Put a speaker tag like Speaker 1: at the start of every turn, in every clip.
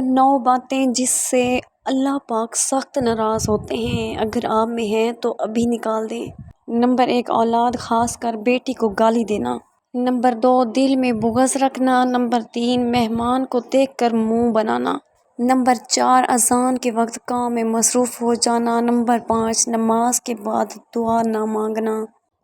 Speaker 1: 9 باتیں جس سے اللہ پاک سخت ناراض ہوتے ہیں، اگر آپ میں ہیں تو ابھی نکال دیں۔ نمبر 1، اولاد خاص کر بیٹی کو گالی دینا۔ نمبر 2، دل میں بغض رکھنا۔ نمبر 3، مہمان کو دیکھ کر منہ بنانا۔ نمبر 4، اذان کے وقت کام میں مصروف ہو جانا۔ نمبر 5، نماز کے بعد دعا نہ مانگنا۔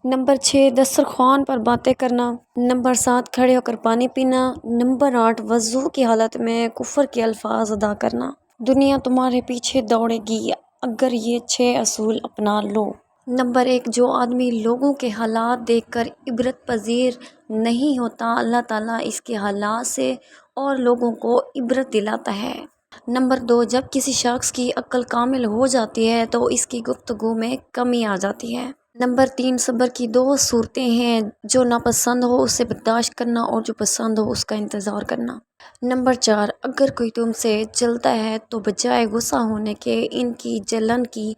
Speaker 1: نمبر 6، دسترخوان پر باتیں کرنا۔ نمبر 7، کھڑے ہو کر پانی پینا۔ نمبر 8، وضو کی حالت میں کفر کے الفاظ ادا کرنا۔ دنیا تمہارے پیچھے دوڑے گی اگر یہ 6 اصول اپنا لو۔ نمبر 1، جو آدمی لوگوں کے حالات دیکھ کر عبرت پذیر نہیں ہوتا، اللہ تعالیٰ اس کے حالات سے اور لوگوں کو عبرت دلاتا ہے۔ نمبر 2، جب کسی شخص کی عقل کامل ہو جاتی ہے تو اس کی گفتگو میں کمی آ جاتی ہے۔ نمبر 3، صبر کی 2 صورتیں ہیں، جو ناپسند ہو اسے برداشت کرنا اور جو پسند ہو اس کا انتظار کرنا۔ نمبر 4، اگر کوئی تم سے جلتا ہے تو بجائے غصہ ہونے کے ان کی جلن کی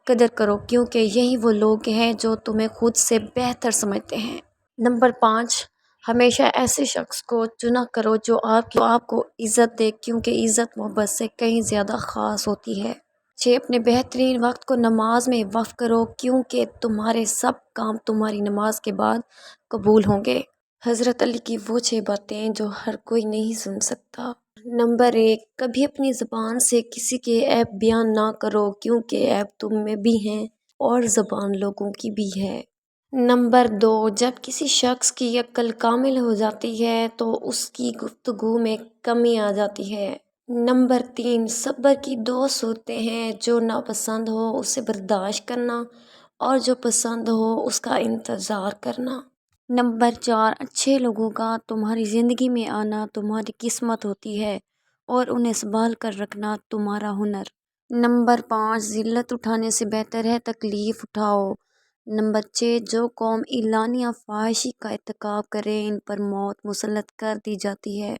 Speaker 1: قدر کرو، کیونکہ یہی وہ لوگ ہیں جو تمہیں خود سے بہتر سمجھتے ہیں۔ نمبر 5، ہمیشہ ایسے شخص کو چنا کرو جو آپ کو عزت دے، کیونکہ عزت محبت سے کہیں زیادہ خاص ہوتی ہے۔ 6، اپنے بہترین وقت کو نماز میں وقف کرو، کیونکہ تمہارے سب کام تمہاری نماز کے بعد قبول ہوں گے۔ حضرت علی کی وہ 6 باتیں جو ہر کوئی نہیں سن سکتا۔ نمبر 1، کبھی اپنی زبان سے کسی کے عیب بیان نہ کرو، کیونکہ عیب تم میں بھی ہیں اور زبان لوگوں کی بھی ہے۔ نمبر 2، جب کسی شخص کی عقل کامل ہو جاتی ہے تو اس کی گفتگو میں کمی آ جاتی ہے۔ نمبر 3، صبر کی 2 صورتیں ہیں، جو ناپسند ہو اسے برداشت کرنا اور جو پسند ہو اس کا انتظار کرنا۔ نمبر 4، اچھے لوگوں کا تمہاری زندگی میں آنا تمہاری قسمت ہوتی ہے اور انہیں سنبھال کر رکھنا تمہارا ہنر۔ نمبر 5، ذلت اٹھانے سے بہتر ہے تکلیف اٹھاؤ۔ نمبر 6، جو قوم اعلانیہ فحاشی کا ارتکاب کرے ان پر موت مسلط کر دی جاتی ہے۔